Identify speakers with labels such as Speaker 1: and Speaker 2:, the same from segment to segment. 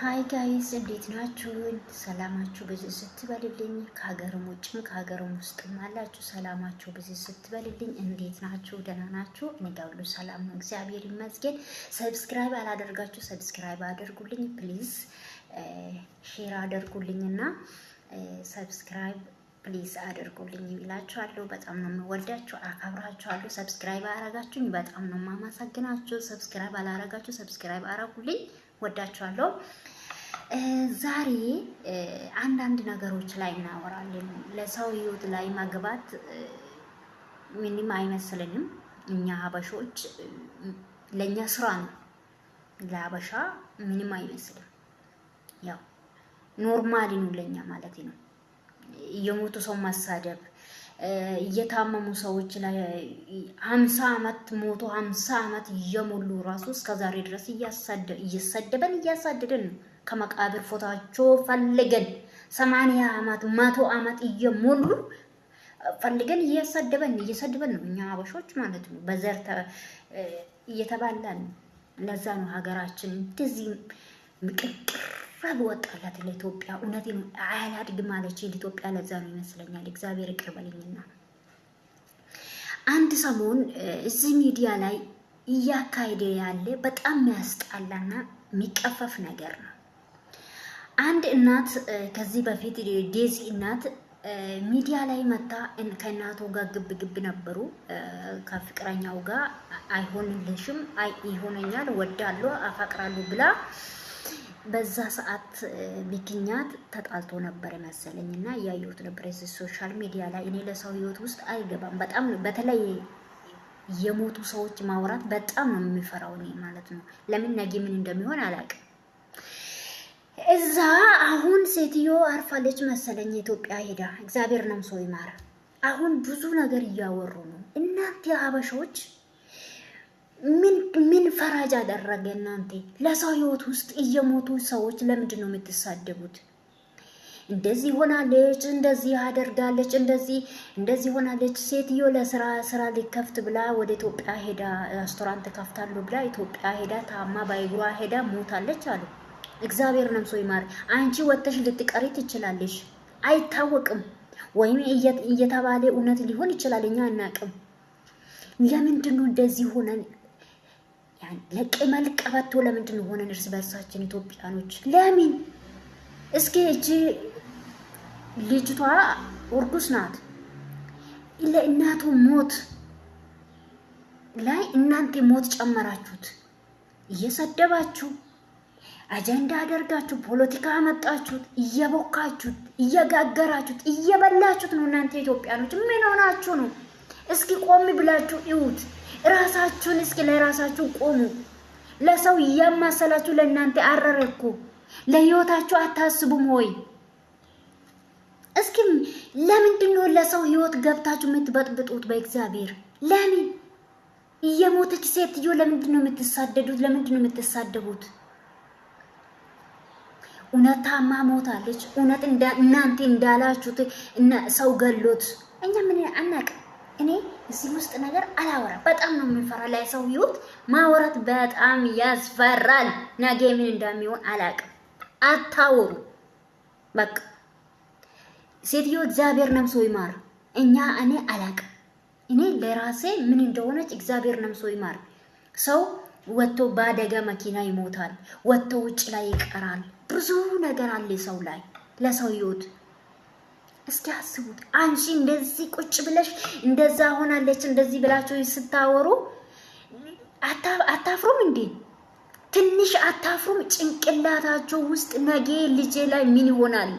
Speaker 1: ሃይ ጋይስ እንዴት ናችሁ? ሰላማችሁ ብዙ ስትበልልኝ ከሀገርም ውጭም ከሀገርም ውስጥም አላችሁ ሰላማችሁ ብዙ ስትበልልኝ እንዴት ናችሁ? ደህና ናችሁ? እኔ ጋር ሁሉ ሰላም ነው፣ እግዚአብሔር ይመስገን። ሰብስክራይብ አላደርጋችሁ ሰብስክራይብ አድርጉልኝ ፕሊዝ፣ ሼር አድርጉልኝና ሰብስክራይብ ፕሊዝ አድርጉልኝ ይላችኋለሁ። በጣም ነው የምወዳችሁ አከብራችኋለሁ። ሰብስክራይብ አረጋችሁኝ በጣም ነው የማመሰግናችሁ። ሰብስክራይብ አላረጋችሁ ሰብስክራይብ አረጉልኝ፣ ወዳችኋለሁ። ዛሬ አንዳንድ ነገሮች ላይ እናወራለን። ለሰው ህይወት ላይ መግባት ምንም አይመስልንም። እኛ ሀበሾች ለኛ ስራ ነው፣ ለሀበሻ ምንም አይመስልም። ያው ኖርማሊ ነው ለኛ ማለት ነው። የሞቱ ሰው ማሳደብ፣ እየታመሙ ሰዎች ላይ 50 አመት ሞቶ 50 አመት እየሞሉ ራሱ እስከዛሬ ድረስ እያሳደደን ነው። ከመቃብር ፎታቸው ፈልገን 80 አመት 100 አመት እየሞሉ ፈልገን እየሰደበን ነው እኛ አበሾች ማለት ነው። በዘር እየተባላን ለዛ ነው ሀገራችን እንደዚህ ምቅቅር ወጣላት ለኢትዮጵያ። እውነቴ ነው አያላድግም አለች ኢትዮጵያ። ለዛ ነው ይመስለኛል። እግዚአብሔር ይቅር በለኝና አንድ ሰሞን እዚህ ሚዲያ ላይ እያካሄደ ያለ በጣም የሚያስጣላና የሚቀፈፍ ነገር ነው። አንድ እናት ከዚህ በፊት ዴዚ እናት ሚዲያ ላይ መታ ከእናቱ ጋር ግብ ነበሩ። ከፍቅረኛው ጋር አይሆንልሽም፣ ይሆነኛል፣ ወዳለሁ፣ አፈቅራለሁ ብላ በዛ ሰዓት ምክንያት ተጣልቶ ነበር መሰለኝና ያዩት ነበር እዚህ ሶሻል ሚዲያ ላይ። እኔ ለሰው ህይወት ውስጥ አይገባም። በጣም በተለይ የሞቱ ሰዎች ማውራት በጣም ነው የሚፈራው እኔ ማለት ነው። ለምን ነገ ምን እንደሚሆን አላውቅም። እዛ አሁን ሴትዮ አርፋለች መሰለኝ ኢትዮጵያ ሄዳ፣ እግዚአብሔር ነው ሰው ይማር። አሁን ብዙ ነገር እያወሩ ነው። እናንተ ሀበሾች ምን ፈራጅ አደረገ? እናንተ ለሰው ህይወት ውስጥ እየሞቱ ሰዎች ለምንድን ነው የምትሳደቡት? እንደዚህ ሆናለች፣ እንደዚህ አደርጋለች፣ እንደዚህ ሆናለች። ሴትዮ ለስራ ሊከፍት ብላ ወደ ኢትዮጵያ ሄዳ ሬስቶራንት ከፍታለሁ ብላ ኢትዮጵያ ሄዳ ታማ ባይግሯ ሄዳ ሞታለች አሉ። እግዚአብሔር ነው ሰው ይማር። አንቺ ወጥተሽ ልትቀሪ ትችላለሽ፣ አይታወቅም። ወይም እየተባለ እውነት ሊሆን ይችላል፣ እኛ አናቅም። ለምንድን ነው እንደዚህ ሆነን ለቅመል ቀበቶ ለምንድን ነው ሆነን እርስ በርሳችን ኢትዮጵያኖች? ለምን እስኪ እቺ ልጅቷ እርጉዝ ናት። ለእናቱ ሞት ላይ እናንተ ሞት ጨመራችሁት፣ እየሰደባችሁ አጀንዳ አደርጋችሁ ፖለቲካ አመጣችሁት፣ እየቦካችሁት፣ እየጋገራችሁት፣ እየበላችሁት ነው። እናንተ ኢትዮጵያኖች ምን ሆናችሁ ነው? እስኪ ቆም ብላችሁ እዩት። ራሳችሁን እስኪ ለራሳችሁ ቆሙ። ለሰው እያማሰላችሁ ለእናንተ አረረኩ። ለህይወታችሁ አታስቡም ወይ? እስኪ ለምንድን ነው ለሰው ህይወት ገብታችሁ የምትበጥብጡት? በእግዚአብሔር ለምን እየሞተች ሴትዮ ለምንድን ነው የምትሳደዱት? ለምንድን ነው የምትሳደቡት? እውነታማ ሞታለች። እውነት እናንተ እንዳላችሁት ሰው ገሎት እኛ ምን አናውቅም። እኔ እዚህ ውስጥ ነገር አላወራ። በጣም ነው የምንፈራ። ላይ ሰው ህይወት ማወራት በጣም ያስፈራል። ነገ ምን እንደሚሆን አላውቅም። አታወሩ በቃ። ሴትዮ እግዚአብሔር ነምሶ ይማር። እኔ አላውቅም። እኔ ለራሴ ምን እንደሆነች እግዚአብሔር ነምሶ ይማር። ሰው ወጥቶ በአደጋ መኪና ይሞታል፣ ወጥቶ ውጭ ላይ ይቀራል። ብዙ ነገር አለ ሰው ላይ ለሰው ህይወት። እስኪ አስቡት። አንቺ እንደዚህ ቁጭ ብለሽ እንደዛ ሆናለች እንደዚህ ብላችሁ ስታወሩ አታፍሩም እንዴ? ትንሽ አታፍሩም? ጭንቅላታችሁ ውስጥ ነገ ልጄ ላይ ምን ይሆናል፣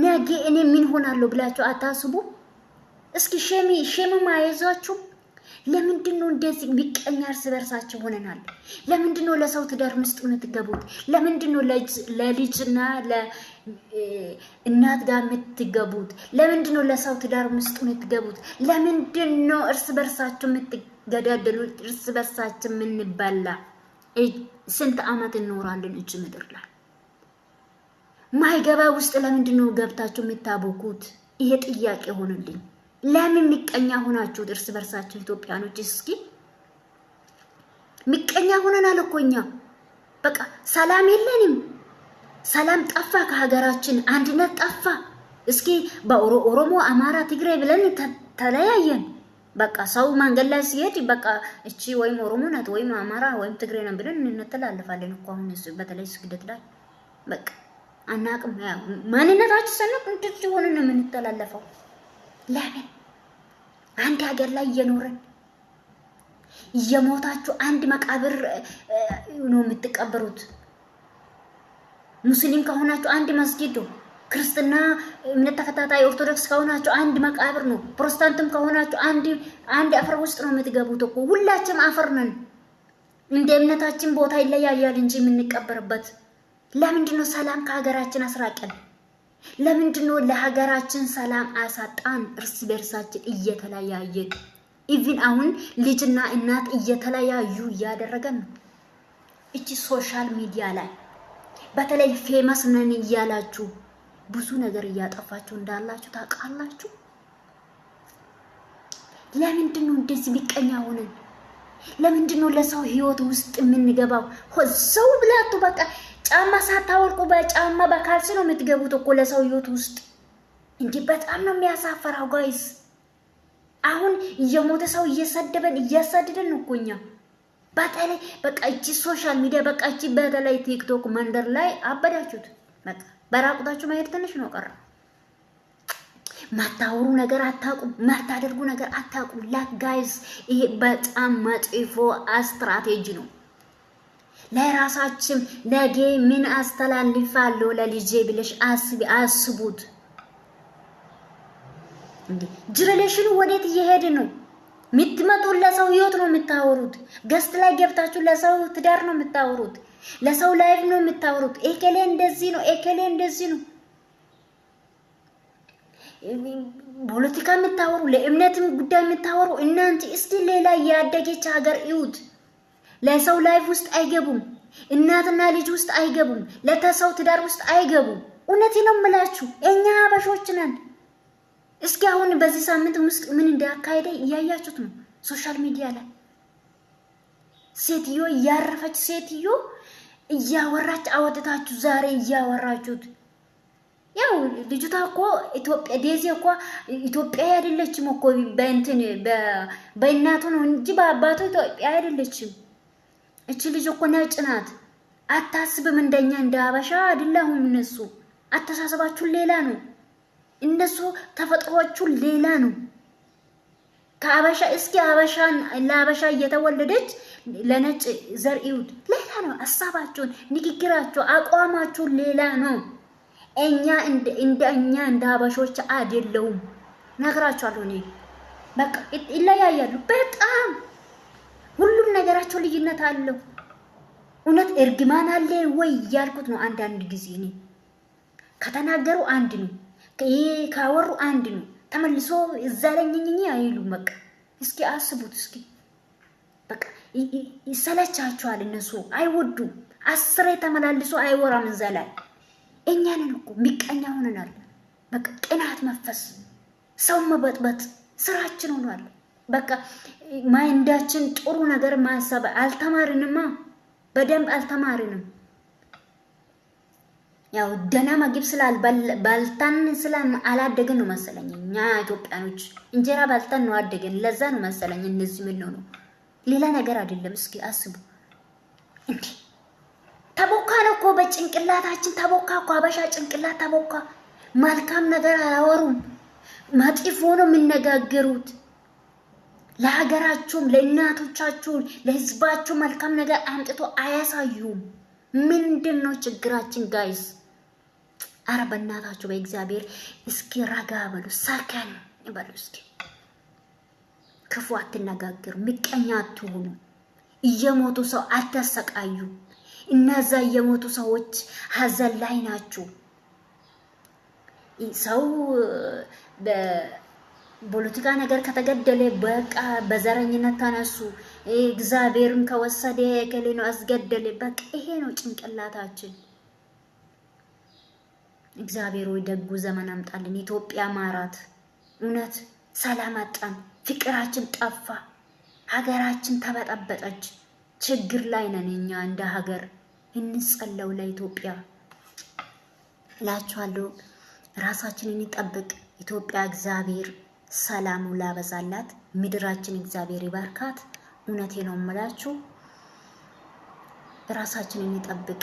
Speaker 1: ነገ እኔ ምን ሆናለሁ ብላችሁ አታስቡ? እስኪ ሸም ማይዛችሁ? ለምንድን ነው እንደዚህ ምቀኛ እርስ በርሳችሁ ሆነናል? ለምንድን ነው ለሰው ትዳር ውስጥ የምትገቡት? ለምንድን ነው ለልጅና ለእናት ጋር የምትገቡት? ለምንድን ነው ለሰው ትዳር ውስጥ የምትገቡት? ለምንድን ነው እርስ በርሳችሁ የምትገዳደሉት? እርስ በርሳችሁ የምንበላ ስንት አመት እንኖራለን እጅ ምድር ላይ? ማይገባ ውስጥ ለምንድን ነው ገብታችሁ የምታቦኩት? ይሄ ጥያቄ ሆነልኝ። ለምን ምቀኛ ሆናችሁ እርስ በርሳችሁ ኢትዮጵያኖች? እስኪ ምቀኛ ሆነናል እኮ እኛ። በቃ ሰላም የለንም። ሰላም ጠፋ ከሀገራችን፣ አንድነት ጠፋ። እስኪ በኦሮሞ አማራ ትግራይ ብለን ተለያየን። በቃ ሰው መንገድ ላይ ሲሄድ በቃ እቺ ወይም ኦሮሞ ናት ወይም አማራ ወይም ትግሬ ነው ብለን እንተላለፋለን እኮ። አሁን በተለይ ስግደት ላይ በቃ አናቅም። ማንነታችን ሰነቅ እንዴት ሆነ ነው የምንተላለፈው? ለምን አንድ ሀገር ላይ እየኖረን እየሞታችሁ አንድ መቃብር ነው የምትቀበሩት? ሙስሊም ከሆናችሁ አንድ መስጊድ ነው፣ ክርስትና እምነት ተከታታይ ኦርቶዶክስ ከሆናችሁ አንድ መቃብር ነው፣ ፕሮቴስታንትም ከሆናችሁ አንድ አፈር ውስጥ ነው የምትገቡት እኮ። ሁላችንም አፈር ነን። እንደ እምነታችን ቦታ ይለያያል እንጂ የምንቀበርበት። ለምንድን ነው ሰላም ከሀገራችን አስራቀን? ለምንድን ነው ለሀገራችን ሰላም አሳጣን? እርስ በርሳችን እየተለያየን ኢቭን አሁን ልጅና እናት እየተለያዩ እያደረገን ነው። እቺ ሶሻል ሚዲያ ላይ በተለይ ፌመስ ነን እያላችሁ ብዙ ነገር እያጠፋችሁ እንዳላችሁ ታውቃላችሁ። ለምንድን ነው እንደዚህ ቢቀኛ ሆነን? ለምንድን ነው ለሰው ህይወት ውስጥ የምንገባው? ሰው ብላቱ በቃ ጫማ ሳታወልቁ በጫማ በካልሲ ነው የምትገቡት እኮ ለሰው ህይወት ውስጥ። እንዲህ በጣም ነው የሚያሳፈራው ጋይስ። አሁን እየሞተ ሰው እየሰደበን እያሳደደን ነው እኮ እኛ። በተለይ በቃ እቺ ሶሻል ሚዲያ በቃ እቺ በተለይ ቲክቶክ መንደር ላይ አበዳችሁት። በቃ በራቁታችሁ ማየት ትንሽ ነው ቀረ። ማታወሩ ነገር አታቁም፣ ማታደርጉ ነገር አታቁም። ላክ ጋይስ፣ ይሄ በጣም መጥፎ ስትራቴጂ ነው። ለራሳችን ነገ ምን አስተላልፋለሁ ለልጄ ብለሽ አስቡት። እንዴ ጀነሬሽኑ ወዴት እየሄደ ነው? የምትመጡት ለሰው ህይወት ነው የምታወሩት። ገስት ላይ ገብታችሁ ለሰው ትዳር ነው የምታወሩት። ለሰው ላይፍ ነው የምታወሩት። ኤከሌ እንደዚህ ነው፣ ኤከሌ እንደዚህ ነው። ፖለቲካ የምታወሩ፣ ለእምነትም ጉዳይ የምታወሩ እናንተ እስቲ ሌላ ያደገች ሀገር እዩት። ለሰው ላይፍ ውስጥ አይገቡም። እናትና ልጅ ውስጥ አይገቡም። ለተሰው ትዳር ውስጥ አይገቡም። እውነቴን ነው የምላችሁ፣ እኛ አበሾች ነን። እስኪ አሁን በዚህ ሳምንት ውስጥ ምን እንዳካሄደ እያያችሁት ነው ሶሻል ሚዲያ ላይ። ሴትዮ እያረፈች ሴትዮ እያወራች አወጣታችሁ ዛሬ እያወራችሁት። ያው ልጅቷ እኮ ኢትዮጵያ ዴዚ እኮ ኢትዮጵያ አይደለችም እኮ በእንትን በእናቱ ነው እንጂ በአባቱ ኢትዮጵያ አይደለችም። እቺ ልጅ እኮ ነጭ ናት። አታስብም እንደኛ እንደ አበሻ አይደለም። እነሱ አተሳሰባችሁ ሌላ ነው። እነሱ ተፈጥሯችሁ ሌላ ነው። ከአበሻ እስኪ አበሻን ለአበሻ እየተወለደች ለነጭ ዘር ይውድ ሌላ ነው። ሐሳባችሁን፣ ንግግራችሁ፣ አቋማችሁ ሌላ ነው። እኛ እንደ አበሾች አይደለም። ነግራችኋለሁ እኔ በቃ ይለያያሉ በጣም ሁሉም ነገራቸው ልዩነት አለው። እውነት እርግማን አለ ወይ ያልኩት ነው። አንዳንድ ጊዜ እኔ ከተናገሩ አንድ ነው፣ ካወሩ አንድ ነው። ተመልሶ እዛ ላይ ኝኝኝ አይሉም። በቃ እስኪ አስቡት። እስኪ በቃ ይሰለቻቸዋል። እነሱ አይወዱም። አስሬ ተመላልሶ አይወራም እዛ ላይ። እኛንን እኮ ሚቀኛ ሆነናል። በቃ ቅናት መፈስ፣ ሰው መበጥበጥ ስራችን ሆኗል። በቃ ማይንዳችን ጥሩ ነገር ማሰብ አልተማርንማ፣ በደንብ አልተማርንም። ያው ደህና ምግብ ባልታን አላደገን ነው መሰለኝ። እኛ ኢትዮጵያኖች እንጀራ ባልታን ነው አደገን። ለዛ ነው መሰለኝ እነዚህ ምን ነው ሌላ ነገር አይደለም። እስኪ አስቡ እንዴ! ተቦካ ነው እኮ በጭንቅላታችን ተቦካ እኮ። አበሻ ጭንቅላት ተቦካ። መልካም ነገር አያወሩም፣ መጥፎ ነው የሚነጋገሩት። ለሀገራችሁም፣ ለእናቶቻችሁም፣ ለህዝባችሁ መልካም ነገር አምጥቶ አያሳዩም። ምንድነው ችግራችን ጋይስ? አረ በእናታችሁ በእግዚአብሔር እስኪ ረጋ በሉ፣ ሰከን በሉ። እስኪ ክፉ አትነጋገሩ፣ ምቀኛ አትሁኑ። እየሞቱ ሰው አታሰቃዩ። እነዛ እየሞቱ ሰዎች ሀዘን ላይ ናቸው። ሰው በፖለቲካ ነገር ከተገደለ በቃ በዘረኝነት ተነሱ። እግዚአብሔርን ከወሰደ ከሌላ አስገደለ። በቃ ይሄ ነው ጭንቅላታችን። እግዚአብሔር ወይ ደጉ ዘመን አምጣልን። ኢትዮጵያ ማራት። እውነት ሰላም አጣን፣ ፍቅራችን ጠፋ፣ ሀገራችን ተበጠበጠች። ችግር ላይ ነን እኛ እንደ ሀገር። እንጸለው ለኢትዮጵያ። እላችኋለሁ። ራሳችንን እንጠብቅ። ኢትዮጵያ እግዚአብሔር ሰላሙ ላበዛላት፣ ምድራችን እግዚአብሔር ይባርካት። እውነቴ ነው የምላችሁ። ራሳችንን እንጠብቅ።